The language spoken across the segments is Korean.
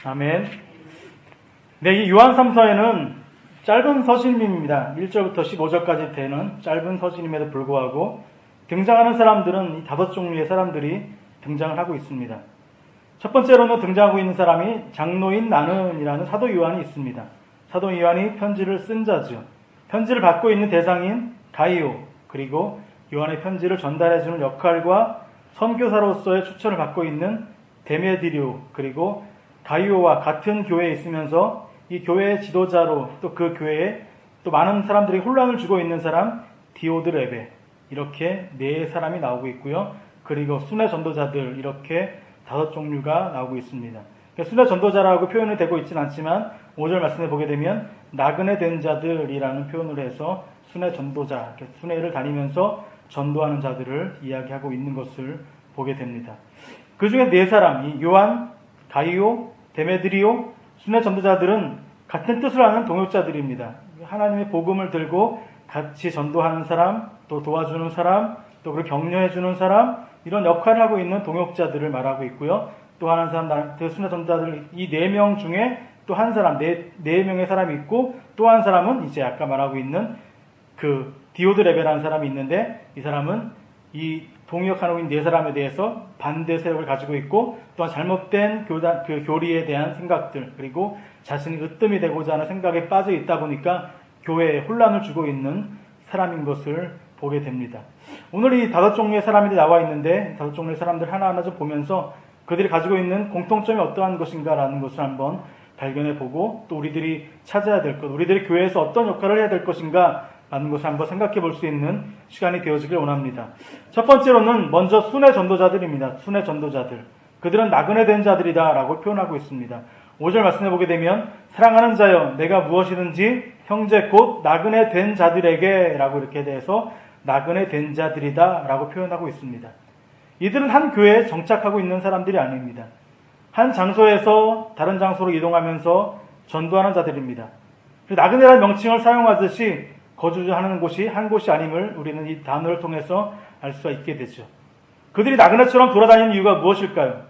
아멘. 네, 이 요한 3서에는 짧은 서신입니다. 1절부터 15절까지 되는 짧은 서신임에도 불구하고 등장하는 사람들은 이 5종류의 사람들이 등장을 하고 있습니다. 첫 번째로는 등장하고 있는 사람이 장로인 나는이라는 사도 요한이 있습니다. 사도 요한이 편지를 쓴 자죠. 편지를 받고 있는 대상인 가이오, 그리고 요한의 편지를 전달해주는 역할과 선교사로서의 추천을 받고 있는 데메디류, 그리고 가이오와 같은 교회에 있으면서 이 교회의 지도자로 또 그 교회에 또 많은 사람들이 혼란을 주고 있는 사람 디오드레베, 이렇게 4사람이 나오고 있고요. 그리고 순회 전도자들, 이렇게 5종류가 나오고 있습니다. 순회 전도자라고 표현이 되고 있지는 않지만 5절 말씀에 보게 되면 나그네 된 자들이라는 표현을 해서 순회 전도자, 순회를 다니면서 전도하는 자들을 이야기하고 있는 것을 보게 됩니다. 그 중에 4사람, 요한, 가이오, 데메드리오, 순회 전도자들은 같은 뜻을 아는 동역자들입니다. 하나님의 복음을 들고 같이 전도하는 사람, 또 도와주는 사람, 또 그리고 격려해주는 사람, 이런 역할을 하고 있는 동역자들을 말하고 있고요. 또 하나 사람, 순회 전도자들, 이 4명 중에 또 한 사람, 4명의 사람이 있고, 또 한 사람은 이제 아까 말하고 있는 그 디오드레베라는 사람이 있는데, 이 사람은 이 동역하고 있는 4사람에 대해서 반대 세력을 가지고 있고, 또한 잘못된 교리에 대한 생각들, 그리고 자신이 으뜸이 되고자 하는 생각에 빠져 있다 보니까 교회에 혼란을 주고 있는 사람인 것을 보게 됩니다. 오늘 이 5종류의 사람들이 나와 있는데 5종류의 사람들 하나하나 좀 보면서 그들이 가지고 있는 공통점이 어떠한 것인가라는 것을 한번 발견해 보고, 또 우리들이 찾아야 될 것, 우리들이 교회에서 어떤 역할을 해야 될 것인가 라는 것을 한번 생각해 볼 수 있는 시간이 되어지길 원합니다. 첫 번째로는 먼저 순회 전도자들입니다. 순회 전도자들. 그들은 나그네 된 자들이다 라고 표현하고 있습니다. 5절 말씀해 보게 되면 사랑하는 자여 내가 무엇이든지 형제 곧 나그네 된 자들에게 라고 이렇게 돼서 나그네 된 자들이다 라고 표현하고 있습니다. 이들은 한 교회에 정착하고 있는 사람들이 아닙니다. 한 장소에서 다른 장소로 이동하면서 전도하는 자들입니다. 나그네라는 명칭을 사용하듯이 거주하는 곳이 한 곳이 아님을 우리는 이 단어를 통해서 알 수가 있게 되죠. 그들이 나그네처럼 돌아다니는 이유가 무엇일까요?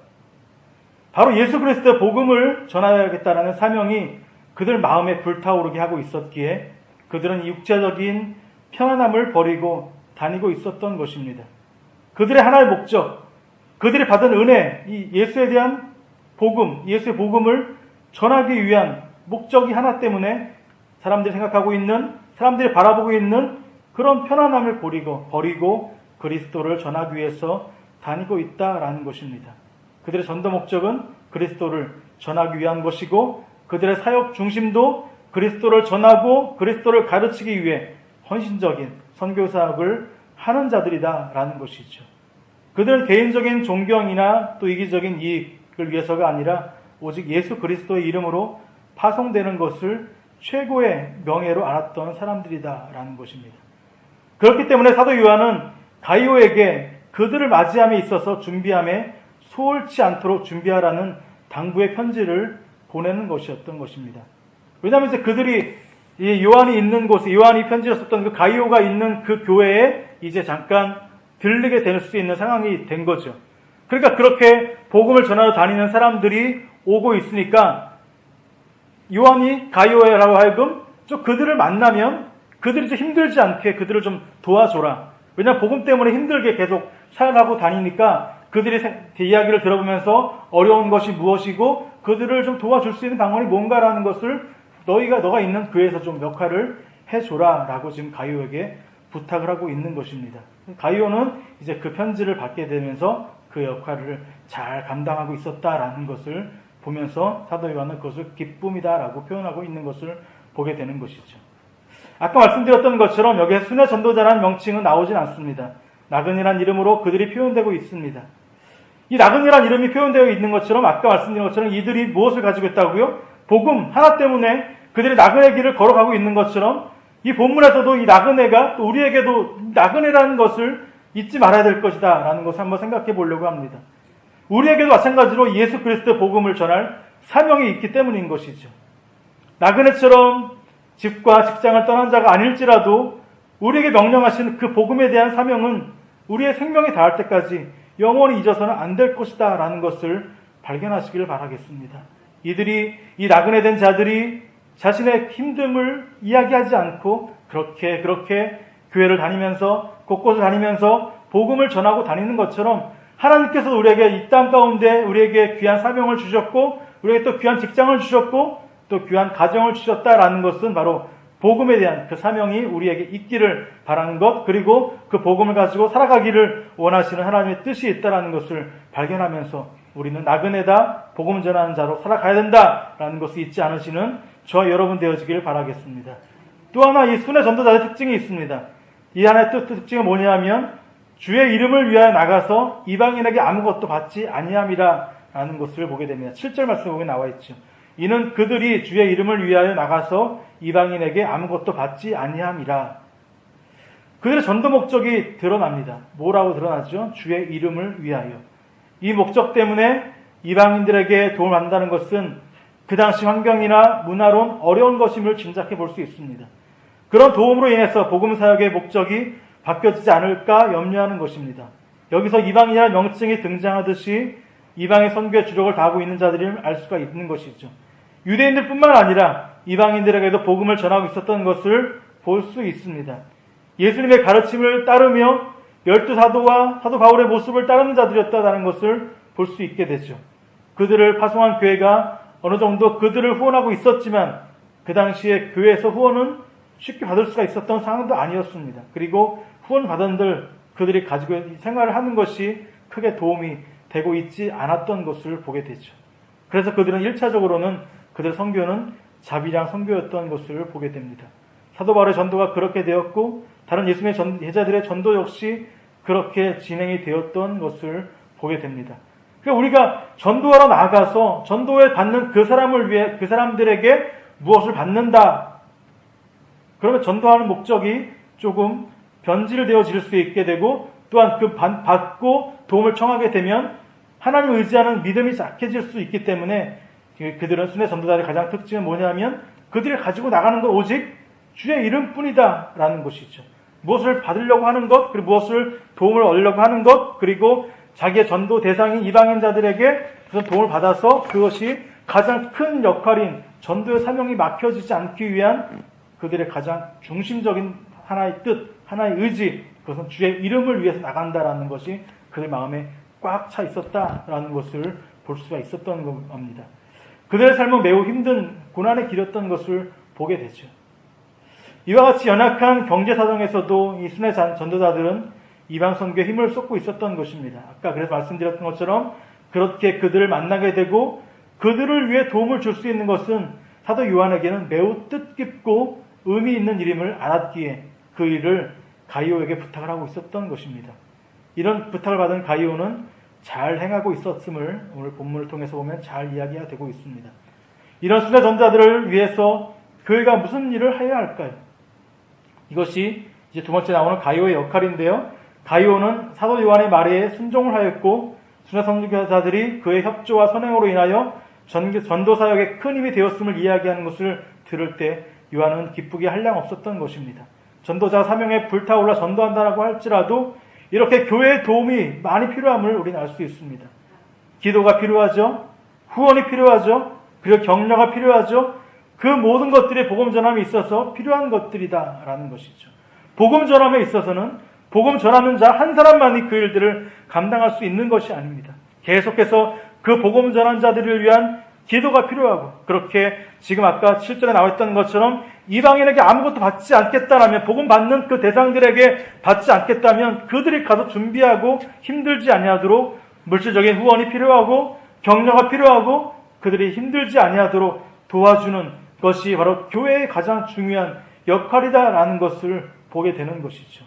바로 예수 그리스도의 복음을 전하야겠다라는 사명이 그들 마음에 불타오르게 하고 있었기에 그들은 육체적인 편안함을 버리고 다니고 있었던 것입니다. 그들의 하나의 목적, 그들이 받은 은혜, 이 예수에 대한 복음, 예수의 복음을 전하기 위한 목적이 하나 때문에 사람들이 생각하고 있는, 사람들이 바라보고 있는 그런 편안함을 버리고 그리스도를 전하기 위해서 다니고 있다라는 것입니다. 그들의 전도 목적은 그리스도를 전하기 위한 것이고, 그들의 사역 중심도 그리스도를 전하고 그리스도를 가르치기 위해 헌신적인 선교사역을 하는 자들이다라는 것이죠. 그들은 개인적인 존경이나 또 이기적인 이익을 위해서가 아니라 오직 예수 그리스도의 이름으로 파송되는 것을 최고의 명예로 알았던 사람들이다라는 것입니다. 그렇기 때문에 사도 요한은 가이오에게 그들을 맞이함에 있어서 준비함에 소홀치 않도록 준비하라는 당부의 편지를 보내는 것이었던 것입니다. 왜냐하면 이제 그들이 이 요한이 있는 곳에, 요한이 편지를 썼던 그 가이오가 있는 그 교회에 이제 잠깐 들르게 될 수 있는 상황이 된 거죠. 그러니까 그렇게 복음을 전하러 다니는 사람들이 오고 있으니까 요한이 가이오라고 하여금 좀 그들을 만나면 그들이 좀 힘들지 않게 그들을 좀 도와줘라. 왜냐하면 복음 때문에 힘들게 계속 살아가고 다니니까 그들의 이야기를 들어보면서 어려운 것이 무엇이고 그들을 좀 도와줄 수 있는 방법이 뭔가라는 것을 너가 있는 교회에서 좀 역할을 해줘라 라고 지금 가이오에게 부탁을 하고 있는 것입니다. 가이오는 이제 그 편지를 받게 되면서 그 역할을 잘 감당하고 있었다라는 것을 보면서 사도 요한은 그것을 기쁨이다라고 표현하고 있는 것을 보게 되는 것이죠. 아까 말씀드렸던 것처럼 여기에 순회 전도자라는 명칭은 나오진 않습니다. 나그네란 이름으로 그들이 표현되고 있습니다. 이 나그네란 이름이 표현되어 있는 것처럼 아까 말씀드린 것처럼 이들이 무엇을 가지고 있다고요? 복음 하나 때문에 그들이 나그네 길을 걸어가고 있는 것처럼 이 본문에서도 이 나그네가 또 우리에게도 나그네라는 것을 잊지 말아야 될 것이다 라는 것을 한번 생각해 보려고 합니다. 우리에게도 마찬가지로 예수 그리스도의 복음을 전할 사명이 있기 때문인 것이죠. 나그네처럼 집과 직장을 떠난 자가 아닐지라도 우리에게 명령하시는 그 복음에 대한 사명은 우리의 생명이 닿을 때까지 영원히 잊어서는 안 될 것이다 라는 것을 발견하시길 바라겠습니다. 이 나그네 된 자들이 자신의 힘듦을 이야기하지 않고 그렇게 교회를 다니면서 곳곳을 다니면서 복음을 전하고 다니는 것처럼 하나님께서 우리에게 이 땅 가운데 우리에게 귀한 사명을 주셨고 우리에게 또 귀한 직장을 주셨고 또 귀한 가정을 주셨다라는 것은 바로 복음에 대한 그 사명이 우리에게 있기를 바라는 것, 그리고 그 복음을 가지고 살아가기를 원하시는 하나님의 뜻이 있다라는 것을 발견하면서 우리는 나그네다, 복음 전하는 자로 살아가야 된다라는 것을 잊지 않으시는 저와 여러분 되어지기를 바라겠습니다. 또 하나 이 순회 전도자의 특징이 있습니다. 이 하나의 특징은 뭐냐면 주의 이름을 위하여 나가서 이방인에게 아무것도 받지 아니함이라라는 것을 보게 됩니다. 7절 말씀 보면 나와 있죠. 이는 그들이 주의 이름을 위하여 나가서 이방인에게 아무것도 받지 아니함이라. 그들의 전도 목적이 드러납니다. 뭐라고 드러나죠? 주의 이름을 위하여. 이 목적 때문에 이방인들에게 도움을 받는다는 것은 그 당시 환경이나 문화론 어려운 것임을 짐작해 볼 수 있습니다. 그런 도움으로 인해서 복음 사역의 목적이 바뀌어지지 않을까 염려하는 것입니다. 여기서 이방인이라는 명칭이 등장하듯이 이방의 선교에 주력을 다하고 있는 자들임을 알 수가 있는 것이죠. 유대인들 뿐만 아니라 이방인들에게도 복음을 전하고 있었던 것을 볼 수 있습니다. 예수님의 가르침을 따르며 12사도와 사도 바울의 모습을 따르는 자들이었다는 것을 볼 수 있게 되죠. 그들을 파송한 교회가 어느 정도 그들을 후원하고 있었지만 그 당시에 교회에서 후원은 쉽게 받을 수가 있었던 상황도 아니었습니다. 그리고 후원받은들 그들이 가지고 생활을 하는 것이 크게 도움이 되고 있지 않았던 것을 보게 되죠. 그래서 그들은 1차적으로는 그들 선교는 자비량 선교였던 것을 보게 됩니다. 사도 바울의 전도가 그렇게 되었고 다른 예수님의 제자들의 전도 역시 그렇게 진행이 되었던 것을 보게 됩니다. 그러니까 우리가 전도하러 나가서 전도에 받는 그 사람을 위해 그 사람들에게 무엇을 받는다. 그러면 전도하는 목적이 조금 변질되어질 수 있게 되고 또한 그 받고 도움을 청하게 되면 하나님을 의지하는 믿음이 약해질 수 있기 때문에 그들은 순회 전도자의 가장 특징은 뭐냐면 그들이 가지고 나가는 건 오직 주의 이름뿐이다 라는 것이죠. 무엇을 받으려고 하는 것, 그리고 무엇을 도움을 얻으려고 하는 것, 그리고 자기의 전도 대상인 이방인자들에게 그런 도움을 받아서 그것이 가장 큰 역할인 전도의 사명이 막혀지지 않기 위한 그들의 가장 중심적인 하나의 뜻, 하나의 의지, 그것은 주의 이름을 위해서 나간다라는 것이 그들 마음에 꽉 차 있었다라는 것을 볼 수가 있었던 겁니다. 그들의 삶은 매우 힘든 고난의 길이었던 것을 보게 되죠. 이와 같이 연약한 경제 사정에서도 이 순회 전도자들은 이방 선교에 힘을 쏟고 있었던 것입니다. 아까 그래서 말씀드렸던 것처럼 그렇게 그들을 만나게 되고 그들을 위해 도움을 줄 수 있는 것은 사도 요한에게는 매우 뜻깊고 의미 있는 일임을 알았기에 그 일을 가이오에게 부탁을 하고 있었던 것입니다. 이런 부탁을 받은 가이오는 잘 행하고 있었음을 오늘 본문을 통해서 보면 잘 이야기가 되고 있습니다. 이런 순회 전도자들을 위해서 교회가 무슨 일을 해야 할까요? 이것이 이제 두 번째 나오는 가이오의 역할인데요. 가이오는 사도 요한의 말에 순종을 하였고 순회 선교사들이 그의 협조와 선행으로 인하여 전도 사역에 큰 힘이 되었음을 이야기하는 것을 들을 때 요한은 기쁘게 한량 없었던 것입니다. 전도자 사명에 불타올라 전도한다라고 할지라도 이렇게 교회의 도움이 많이 필요함을 우리는 알 수 있습니다. 기도가 필요하죠. 후원이 필요하죠. 그리고 격려가 필요하죠. 그 모든 것들이 복음 전함에 있어서 필요한 것들이다라는 것이죠. 복음 전함에 있어서는 복음 전하는 자 한 사람만이 그 일들을 감당할 수 있는 것이 아닙니다. 계속해서 그 복음 전하는 자들을 위한 기도가 필요하고 그렇게 지금 아까 7절에 나와 있던 것처럼 이방인에게 아무것도 받지 않겠다라면 복음 받는 그 대상들에게 받지 않겠다면 그들이 가서 준비하고 힘들지 아니하도록 물질적인 후원이 필요하고 격려가 필요하고 그들이 힘들지 아니하도록 도와주는 것이 바로 교회의 가장 중요한 역할이다라는 것을 보게 되는 것이죠.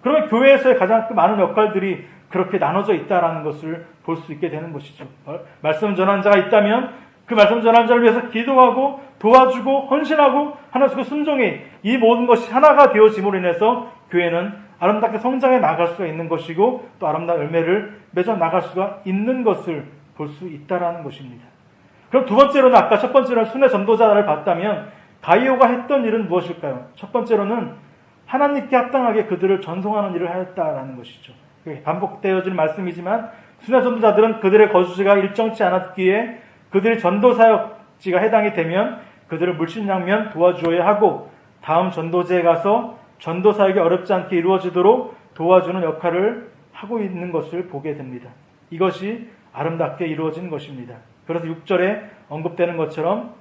그러면 교회에서의 가장 많은 역할들이 그렇게 나눠져 있다라는 것을 볼 수 있게 되는 것이죠. 말씀 전하는 자가 있다면 그 말씀 전하는 자를 위해서 기도하고 도와주고 헌신하고 하나씩 순종이 이 모든 것이 하나가 되어짐으로 인해서 교회는 아름답게 성장해 나갈 수가 있는 것이고 또 아름다운 열매를 맺어 나갈 수가 있는 것을 볼 수 있다라는 것입니다. 그럼 두 번째로는 아까 첫 번째로는 순회 전도자를 봤다면 가이오가 했던 일은 무엇일까요? 첫 번째로는 하나님께 합당하게 그들을 전송하는 일을 하였다라는 것이죠. 반복되어지는 말씀이지만 순회 전도자들은 그들의 거주지가 일정치 않았기에 그들이 전도 사역지가 해당이 되면 그들을 물신양면 도와주어야 하고 다음 전도지에 가서 전도 사역이 어렵지 않게 이루어지도록 도와주는 역할을 하고 있는 것을 보게 됩니다. 이것이 아름답게 이루어진 것입니다. 그래서 6절에 언급되는 것처럼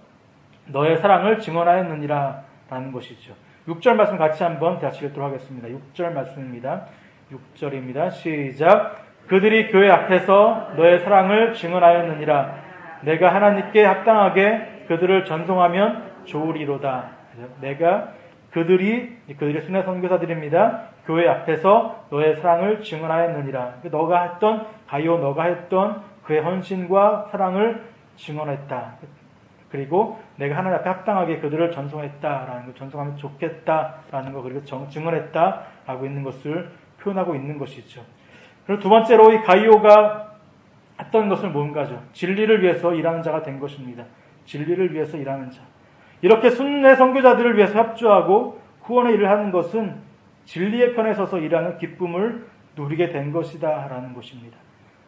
너의 사랑을 증언하였느니라 라는 것이죠. 6절 말씀 같이 한번 다시 읽도록 하겠습니다. 6절 말씀입니다. 6절입니다. 시작. 그들이 교회 앞에서 너의 사랑을 증언하였느니라. 내가 하나님께 합당하게 그들을 전송하면 좋으리로다. 내가 그들이 순회 선교사들입니다. 교회 앞에서 너의 사랑을 증언하였느니라. 너가 했던 가이오 너가 했던 그의 헌신과 사랑을 증언했다. 그리고 내가 하나님 앞에 합당하게 그들을 전송했다라는 것, 전송하면 좋겠다라는 것, 그리고 증언했다라고 있는 것을 표현하고 있는 것이죠. 그리고 두 번째로 이 가이오가 했던 것은 뭔가죠? 진리를 위해서 일하는 자가 된 것입니다. 진리를 위해서 일하는 자. 이렇게 순회 선교자들을 위해서 협조하고 후원의 일을 하는 것은 진리의 편에 서서 일하는 기쁨을 누리게 된 것이다 라는 것입니다.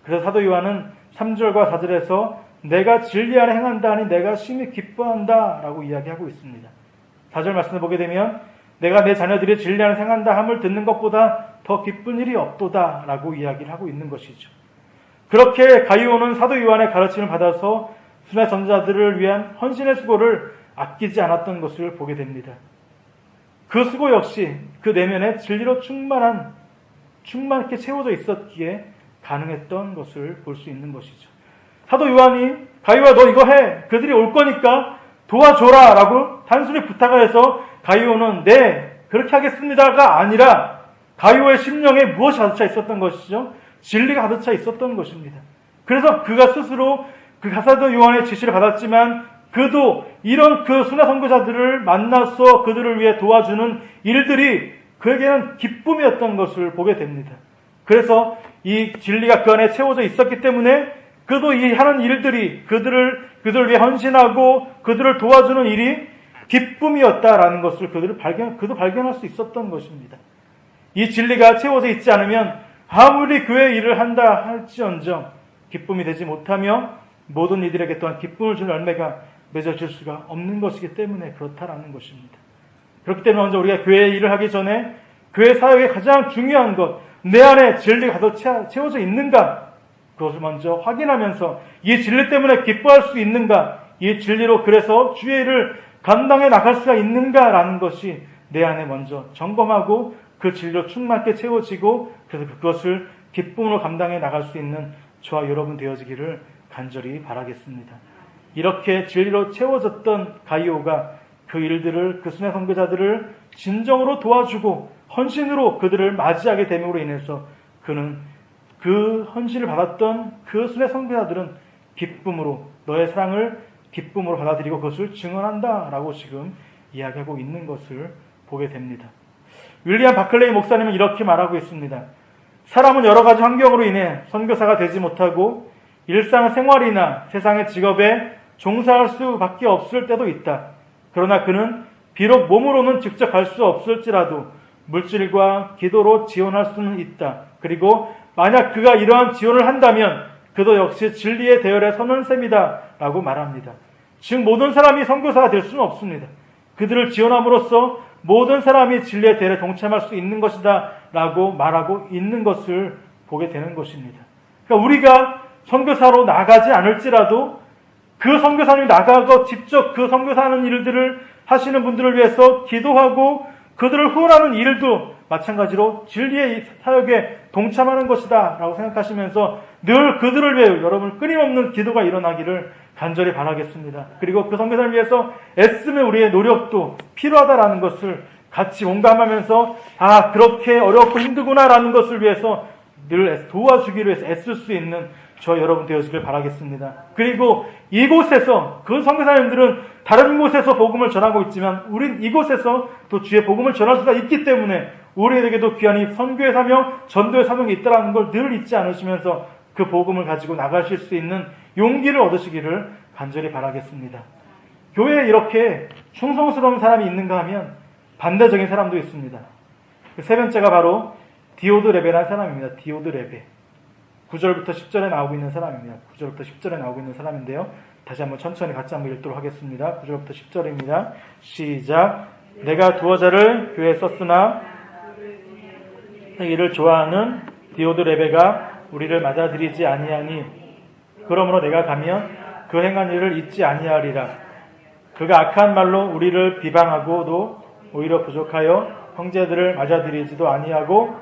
그래서 사도 요한은 3절과 4절에서 내가 진리 안에 행한다 하니 내가 심히 기뻐한다 라고 이야기하고 있습니다. 4절 말씀을 보게 되면 내가 내 자녀들이 진리 안에 행한다 함을 듣는 것보다 더 기쁜 일이 없도다 라고 이야기를 하고 있는 것이죠. 그렇게 가이오는 사도 요한의 가르침을 받아서 순회 전도자들을 위한 헌신의 수고를 아끼지 않았던 것을 보게 됩니다. 그 수고 역시 그 내면에 진리로 충만하게 채워져 있었기에 가능했던 것을 볼 수 있는 것이죠. 사도 요한이 가이오야 너 이거 해. 그들이 올 거니까 도와줘라 라고 단순히 부탁을 해서 가이오는 네 그렇게 하겠습니다가 아니라 가이오의 심령에 무엇이 가득 차 있었던 것이죠? 진리가 가득 차 있었던 것입니다. 그래서 그가 스스로 그 사도 요한의 지시를 받았지만 그도 이런 그 순회 선교자들을 만나서 그들을 위해 도와주는 일들이 그에게는 기쁨이었던 것을 보게 됩니다. 그래서 이 진리가 그 안에 채워져 있었기 때문에 그도 이 하는 일들이 그들을 위해 헌신하고 그들을 도와주는 일이 기쁨이었다라는 것을 그도 발견할 수 있었던 것입니다. 이 진리가 채워져 있지 않으면 아무리 교회 일을 한다 할지언정 기쁨이 되지 못하며 모든 이들에게 또한 기쁨을 주는 열매가 맺어질 수가 없는 것이기 때문에 그렇다라는 것입니다. 그렇기 때문에 먼저 우리가 교회 일을 하기 전에 교회 사역의 가장 중요한 것, 내 안에 진리가 가득 채워져 있는가? 그것을 먼저 확인하면서 이 진리 때문에 기뻐할 수 있는가? 이 진리로 그래서 주의 일을 감당해 나갈 수가 있는가라는 것이 내 안에 먼저 점검하고 그 진리로 충만하게 채워지고 그래서 그것을 기쁨으로 감당해 나갈 수 있는 저와 여러분 되어지기를 간절히 바라겠습니다. 이렇게 진리로 채워졌던 가이오가 그 일들을 그 순회 선교자들을 진정으로 도와주고 헌신으로 그들을 맞이하게 됨으로 인해서 그는 그 헌신을 받았던 그 순회 선교자들은 기쁨으로 너의 사랑을 기쁨으로 받아들이고 그것을 증언한다라고 지금 이야기하고 있는 것을 보게 됩니다. 윌리엄 바클레이 목사님은 이렇게 말하고 있습니다. 사람은 여러 가지 환경으로 인해 선교사가 되지 못하고 일상생활이나 세상의 직업에 종사할 수밖에 없을 때도 있다. 그러나 그는 비록 몸으로는 직접 갈 수 없을지라도 물질과 기도로 지원할 수는 있다. 그리고 만약 그가 이러한 지원을 한다면 그도 역시 진리의 대열에 서는 셈이다 라고 말합니다. 즉 모든 사람이 선교사가 될 수는 없습니다. 그들을 지원함으로써 모든 사람이 진리의 대열에 동참할 수 있는 것이다 라고 말하고 있는 것을 보게 되는 것입니다. 그러니까 우리가 선교사로 나가지 않을지라도 그 선교사님이 나가고 직접 그 선교사하는 일들을 하시는 분들을 위해서 기도하고 그들을 후원하는 일도 마찬가지로 진리의 사역에 동참하는 것이다 라고 생각하시면서 늘 그들을 위해 여러분 끊임없는 기도가 일어나기를 간절히 바라겠습니다. 그리고 그 선교사를 위해서 애쓰는 우리의 노력도 필요하다라는 것을 같이 공감하면서 그렇게 어렵고 힘들구나라는 것을 위해서 늘 도와주기를 위해서 애쓸 수 있는 저 여러분 되어지길 바라겠습니다. 그리고 이곳에서 그 선교사님들은 다른 곳에서 복음을 전하고 있지만 우린 이곳에서 또 주의 복음을 전할 수가 있기 때문에 우리에게도 귀한 선교의 사명, 전도의 사명이 있다는 걸 늘 잊지 않으시면서 그 복음을 가지고 나가실 수 있는 용기를 얻으시기를 간절히 바라겠습니다. 교회에 이렇게 충성스러운 사람이 있는가 하면 반대적인 사람도 있습니다. 그 세 번째가 바로 디오드 레베라는 사람입니다. 디오드 레베. 9절부터 10절에 나오고 있는 사람입니다. 9절부터 10절에 나오고 있는 사람인데요. 다시 한번 천천히 같이 한번 읽도록 하겠습니다. 9절부터 10절입니다. 시작. 내가 두어 자를 교회에 썼으나 이를 좋아하는 디오드레베가 우리를 맞아들이지 아니하니 그러므로 내가 가면 그 행한 일을 잊지 아니하리라. 그가 악한 말로 우리를 비방하고도 오히려 부족하여 형제들을 맞아들이지도 아니하고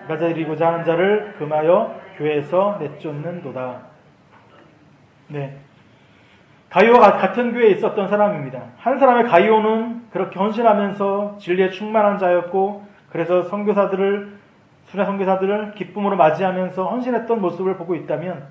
맞아들이고자 하는 자를 금하여 교회에서 내쫓는도다. 네, 가이오와 같은 교회에 있었던 사람입니다. 한 사람의 가이오는 그렇게 헌신하면서 진리에 충만한 자였고 그래서 순회 선교사들을 기쁨으로 맞이하면서 헌신했던 모습을 보고 있다면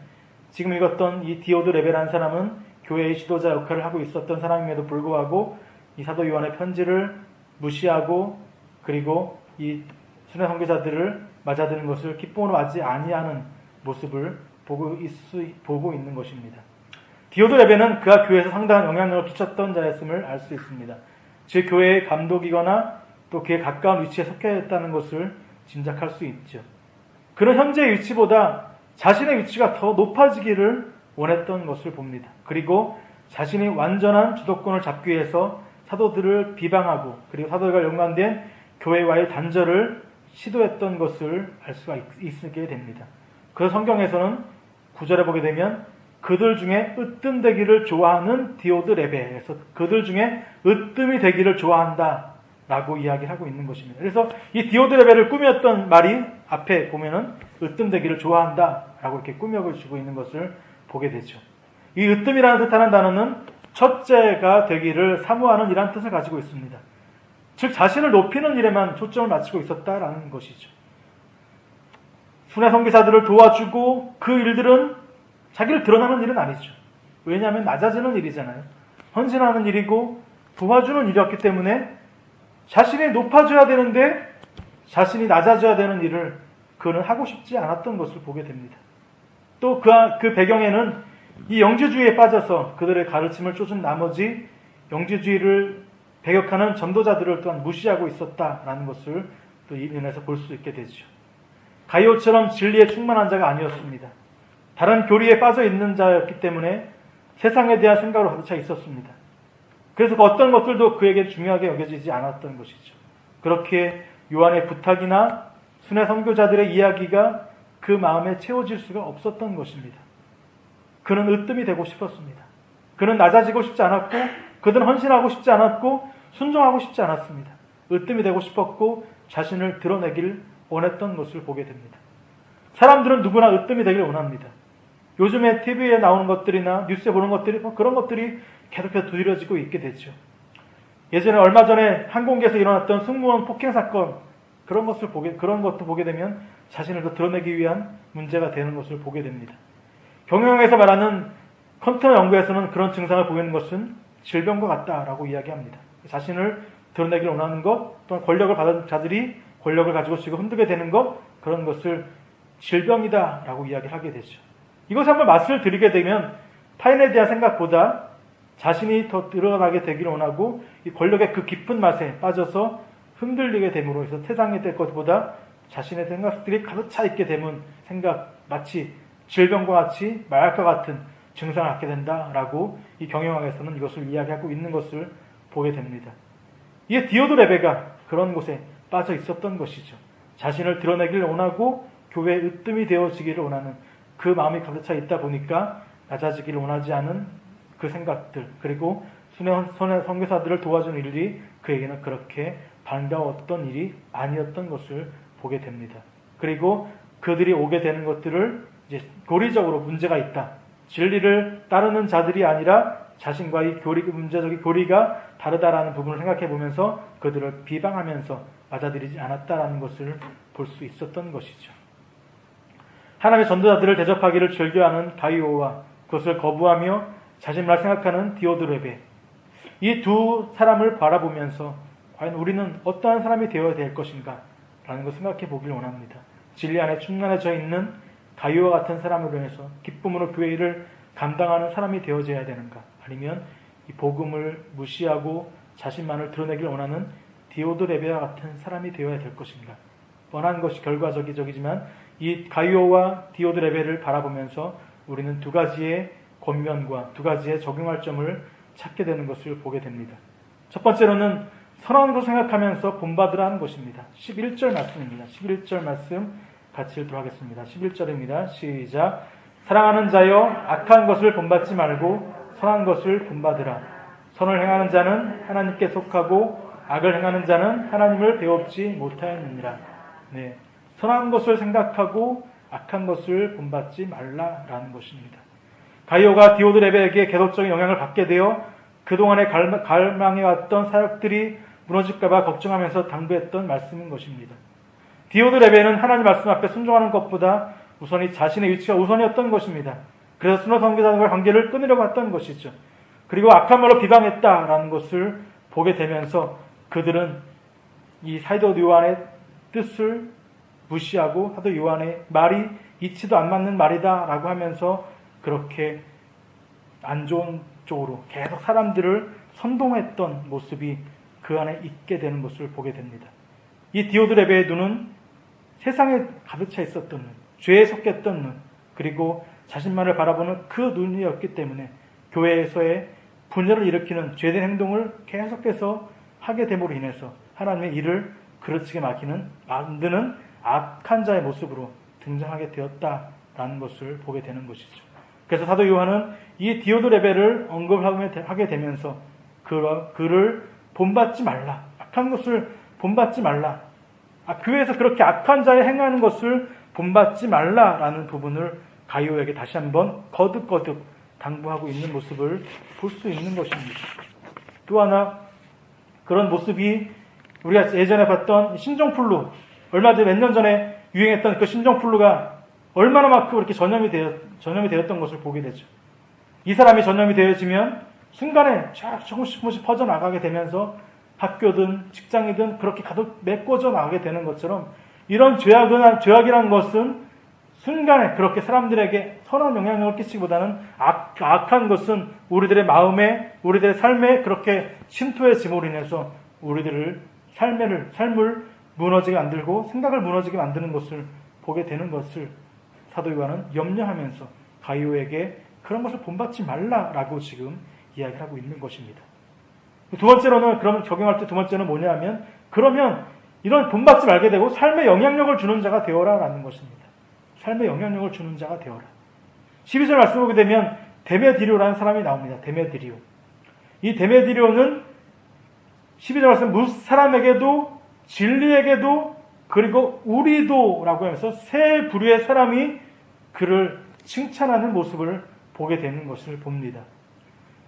지금 읽었던 이 디오드레베라는 사람은 교회의 지도자 역할을 하고 있었던 사람임에도 불구하고 이 사도 요한의 편지를 무시하고 그리고 이 순회 선교사들을 맞아드는 것을 기쁨으로 맞지 아니하는 모습을 보고 있는 것입니다. 디오드레베는 그가 교회에서 상당한 영향력을 끼쳤던 자였음을 알 수 있습니다. 즉 교회의 감독이거나 또 그에 가까운 위치에 속해 있다는 것을 짐작할 수 있죠. 그는 현재의 위치보다 자신의 위치가 더 높아지기를 원했던 것을 봅니다. 그리고 자신이 완전한 주도권을 잡기 위해서 사도들을 비방하고 그리고 사도들과 연관된 교회와의 단절을 시도했던 것을 알 수가 있게 됩니다. 그 성경에서는 9절에 보게 되면 그들 중에 으뜸되기를 좋아하는 디오드레베에서 그들 중에 으뜸이 되기를 좋아한다 라고 이야기하고 있는 것입니다. 그래서 이 디오드레베를 꾸몄던 말이 앞에 보면은 으뜸되기를 좋아한다 라고 이렇게 꾸며주고 있는 것을 보게 되죠. 이 으뜸이라는 뜻하는 단어는 첫째가 되기를 사모하는 이라는 뜻을 가지고 있습니다. 즉 자신을 높이는 일에만 초점을 맞추고 있었다라는 것이죠. 순회 선교사들을 도와주고 그 일들은 자기를 드러나는 일은 아니죠. 왜냐하면 낮아지는 일이잖아요. 헌신하는 일이고 도와주는 일이었기 때문에 자신이 높아져야 되는데 자신이 낮아져야 되는 일을 그는 하고 싶지 않았던 것을 보게 됩니다. 또 그 배경에는 이 영지주의에 빠져서 그들의 가르침을 쫓은 나머지 영지주의를 배격하는 전도자들을 또한 무시하고 있었다라는 것을 또 이 면에서 볼 수 있게 되죠. 가이오처럼 진리에 충만한 자가 아니었습니다. 다른 교리에 빠져 있는 자였기 때문에 세상에 대한 생각으로 가득 차 있었습니다. 그래서 어떤 것들도 그에게 중요하게 여겨지지 않았던 것이죠. 그렇게 요한의 부탁이나 순회 선교자들의 이야기가 그 마음에 채워질 수가 없었던 것입니다. 그는 으뜸이 되고 싶었습니다. 그는 낮아지고 싶지 않았고 그들은 헌신하고 싶지 않았고 순종하고 싶지 않았습니다. 으뜸이 되고 싶었고 자신을 드러내길 원했던 것을 보게 됩니다. 사람들은 누구나 으뜸이 되길 원합니다. 요즘에 TV에 나오는 것들이나 뉴스에 보는 것들이 그런 것들이 계속해서 두드려지고 있게 되죠. 예전에 얼마 전에 항공기에서 일어났던 승무원 폭행 사건 그런 것도 보게 되면 자신을 더 드러내기 위한 문제가 되는 것을 보게 됩니다. 경영학에서 말하는 컨터 연구에서는 그런 증상을 보이는 것은 질병과 같다라고 이야기합니다. 자신을 드러내길 원하는 것 또는 권력을 받은 자들이 권력을 가지고 지금 흔들게 되는 것 그런 것을 질병이다라고 이야기하게 되죠. 이것에 한번 맛을 들이게 되면 타인에 대한 생각보다 자신이 더 드러나게 되기를 원하고 이 권력의 그 깊은 맛에 빠져서 흔들리게 됨으로 해서 세상에 될 것보다 자신의 생각들이 가득 차 있게 되면 마치 질병과 같이 마약과 같은 증상을 갖게 된다라고 이 경영학에서는 이것을 이야기하고 있는 것을 보게 됩니다. 이게 디오드레베가 그런 곳에 빠져 있었던 것이죠. 자신을 드러내기를 원하고 교회의 으뜸이 되어지기를 원하는 그 마음이 가득 차 있다 보니까 낮아지기를 원하지 않은 그 생각들 그리고 순회 선교사들을 도와주는 일이 그에게는 그렇게 반가웠던 일이 아니었던 것을 보게 됩니다. 그리고 그들이 오게 되는 것들을 이제 교리적으로 문제가 있다. 진리를 따르는 자들이 아니라 자신과의 문제적인 교리가 다르다라는 부분을 생각해 보면서 그들을 비방하면서 맞아들이지 않았다라는 것을 볼 수 있었던 것이죠. 하나님의 전도자들을 대접하기를 즐겨하는 가이오와 그것을 거부하며 자신만 생각하는 디오드레베 이 두 사람을 바라보면서 과연 우리는 어떠한 사람이 되어야 될 것인가 라는 것을 생각해 보기를 원합니다. 진리 안에 충만해져 있는 가이오와 같은 사람으로 인해서 기쁨으로 교회 일을 감당하는 사람이 되어져야 되는가 아니면 이 복음을 무시하고 자신만을 드러내길 원하는 디오드레베와 같은 사람이 되어야 될 것인가 뻔한 것이 결과적이지만 이 가이오와 디오드 레벨을 바라보면서 우리는 두 가지의 권면과 두 가지의 적용할 점을 찾게 되는 것을 보게 됩니다. 첫 번째로는 선한 것을 생각하면서 본받으라 하는 것입니다. 11절 말씀입니다. 11절 말씀 같이 읽도록 하겠습니다. 11절입니다. 시작. 사랑하는 자여 악한 것을 본받지 말고 선한 것을 본받으라. 선을 행하는 자는 하나님께 속하고 악을 행하는 자는 하나님을 배웁지 못하였느니라. 네, 선한 것을 생각하고 악한 것을 본받지 말라라는 것입니다. 가이오가 디오드 레벨에게 계속적인 영향을 받게 되어 그동안에 갈망해왔던 사역들이 무너질까봐 걱정하면서 당부했던 말씀인 것입니다. 디오드 레벨은 하나님 말씀 앞에 순종하는 것보다 우선이 자신의 위치가 우선이었던 것입니다. 그래서 순호 선교사들과 관계를 끊으려고 했던 것이죠. 그리고 악한 말로 비방했다라는 것을 보게 되면서 그들은 이 사도 요한의 뜻을 무시하고 사도 요한의 말이 이치도 안 맞는 말이다라고 하면서 그렇게 안 좋은 쪽으로 계속 사람들을 선동했던 모습이 그 안에 있게 되는 것을 보게 됩니다. 이 디오드 레벨의 눈은 세상에 가득 차 있었던 눈, 죄에 속했던 눈, 그리고 자신만을 바라보는 그 눈이었기 때문에 교회에서의 분열을 일으키는 죄된 행동을 계속해서 하게 됨으로 인해서 하나님의 일을 그르치게 만드는 악한 자의 모습으로 등장하게 되었다라는 것을 보게 되는 것이죠. 그래서 사도 요한은 이 디오드 레벨을 언급하게 되면서 그를 본받지 말라. 악한 것을 본받지 말라. 교회에서 그렇게 악한 자의 행하는 것을 본받지 말라라는 부분을 가이오에게 다시 한번 거듭거듭 당부하고 있는 모습을 볼 수 있는 것입니다. 또 하나 그런 모습이 우리가 예전에 봤던 신종플루, 얼마 전에 몇 년 전에 유행했던 그 신종플루가 얼마나 막 그렇게 전염이 되었던 것을 보게 되죠. 이 사람이 전염이 되어지면 순간에 조금씩 퍼져나가게 되면서 학교든 직장이든 그렇게 가득 메꿔져 나가게 되는 것처럼 이런 죄악이라는 것은 순간에 그렇게 사람들에게 선한 영향력을 끼치기보다는 악한 것은 우리들의 마음에, 우리들의 삶에 그렇게 침투해짐으로 인해서 우리들을 삶을 무너지게 만들고 생각을 무너지게 만드는 것을 보게 되는 것을 사도 요한은 염려하면서 가이오에게 그런 것을 본받지 말라라고 지금 이야기하고 있는 것입니다. 두 번째로는 그러면 적용할 때 두 번째는 뭐냐 하면 그러면 이런 본받지 말게 되고 삶에 영향력을 주는 자가 되어라라는 것입니다. 삶에 영향력을 주는 자가 되어라. 12절 말씀 보게 되면 데메디료라는 사람이 나옵니다. 데메디료. 이 데메디료는 12절 말씀 무슨 사람에게도 진리에게도 그리고 우리도라고 하면서 세 부류의 사람이 그를 칭찬하는 모습을 보게 되는 것을 봅니다.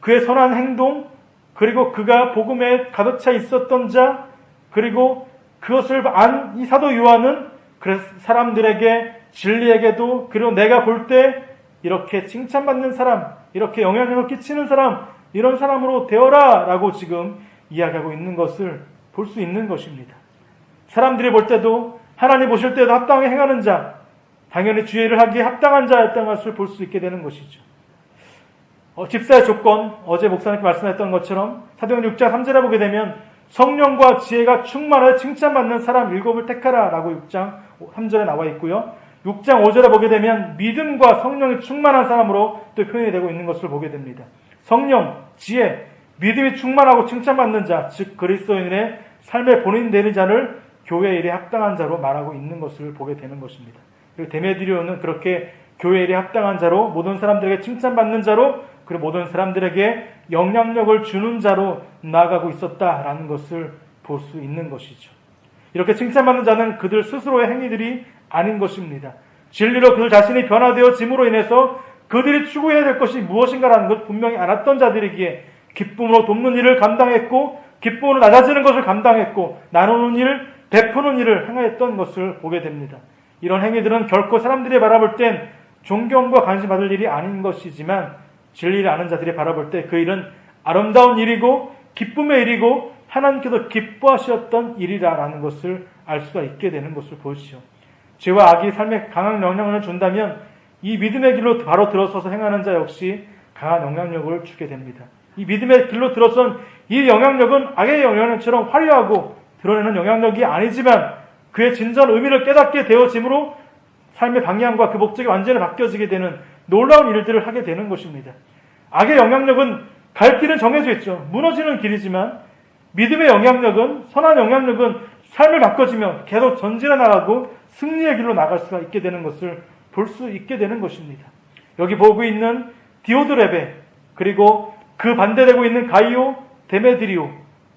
그의 선한 행동, 그리고 그가 복음에 가득 차 있었던 자, 그리고 그것을 안 이 사도 요한은 그래서 사람들에게 진리에게도 그리고 내가 볼 때 이렇게 칭찬받는 사람, 이렇게 영향력을 끼치는 사람, 이런 사람으로 되어라 라고 지금 이야기하고 있는 것을 볼 수 있는 것입니다. 사람들이 볼 때도 하나님 보실 때도 합당하게 행하는 자, 당연히 주의 일을 하기에 합당한 자였다는 것을 볼 수 있게 되는 것이죠. 집사의 조건, 어제 목사님께 말씀했던 것처럼 사도행전 6장 3절에 보게 되면 성령과 지혜가 충만하여 칭찬받는 사람 7을 택하라 라고 6장 3절에 나와 있고요. 6장 5절에 보게 되면 믿음과 성령이 충만한 사람으로 또 표현이 되고 있는 것을 보게 됩니다. 성령, 지혜, 믿음이 충만하고 칭찬받는 자, 즉 그리스도인의 삶의 본인 되는 자를 교회 일에 합당한 자로 말하고 있는 것을 보게 되는 것입니다. 그리고 데메디료는 그렇게 교회 일에 합당한 자로 모든 사람들에게 칭찬받는 자로 그리고 모든 사람들에게 영향력을 주는 자로 나아가고 있었다라는 것을 볼 수 있는 것이죠. 이렇게 칭찬받는 자는 그들 스스로의 행위들이 아닌 것입니다. 진리로 그들 자신이 변화되어짐으로 인해서 그들이 추구해야 될 것이 무엇인가라는 것 분명히 알았던 자들이기에 기쁨으로 돕는 일을 감당했고 기쁨으로 낮아지는 것을 감당했고 나누는 일, 베푸는 일을 행했던 것을 보게 됩니다. 이런 행위들은 결코 사람들이 바라볼 땐 존경과 관심 받을 일이 아닌 것이지만 진리를 아는 자들이 바라볼 때 그 일은 아름다운 일이고 기쁨의 일이고 하나님께서 기뻐하셨던 일이라는 것을 알 수가 있게 되는 것을 보시죠. 죄와 악이 삶에 강한 영향력을 준다면 이 믿음의 길로 바로 들어서서 행하는 자 역시 강한 영향력을 주게 됩니다. 이 믿음의 길로 들어선 이 영향력은 악의 영향력처럼 화려하고 드러내는 영향력이 아니지만 그의 진전 의미를 깨닫게 되어짐으로 삶의 방향과 그 목적이 완전히 바뀌어지게 되는 놀라운 일들을 하게 되는 것입니다. 악의 영향력은 갈 길은 정해져 있죠. 무너지는 길이지만 믿음의 영향력은, 선한 영향력은 삶을 바꿔지며 계속 전진해 나가고 승리의 길로 나갈 수가 있게 되는 것을 볼 수 있게 되는 것입니다. 여기 보고 있는 디오드레베, 그리고 그 반대되고 있는 가이오, 데메드리오,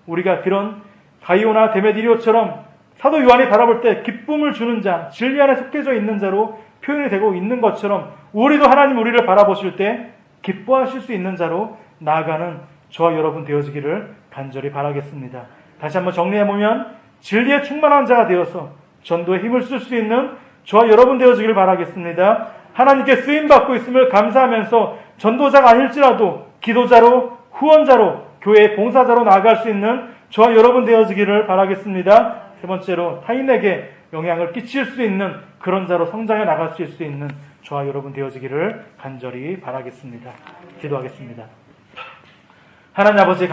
우리가 그런 가이오나 데메드리오처럼 사도 요한이 바라볼 때 기쁨을 주는 자, 진리 안에 속해져 있는 자로 표현이 되고 있는 것처럼 우리도 하나님 우리를 바라보실 때 기뻐하실 수 있는 자로 나아가는 저와 여러분 되어지기를 간절히 바라겠습니다. 다시 한번 정리해보면 진리에 충만한 자가 되어서 전도에 힘을 쓸 수 있는 저와 여러분 되어지기를 바라겠습니다. 하나님께 쓰임받고 있음을 감사하면서 전도자가 아닐지라도 기도자로, 후원자로, 교회의 봉사자로 나아갈 수 있는 저와 여러분 되어지기를 바라겠습니다. 세 번째로 타인에게 영향을 끼칠 수 있는 그런 자로 성장해 나갈 수 있는 저와 여러분 되어지기를 간절히 바라겠습니다. 기도하겠습니다. 하나님 아버지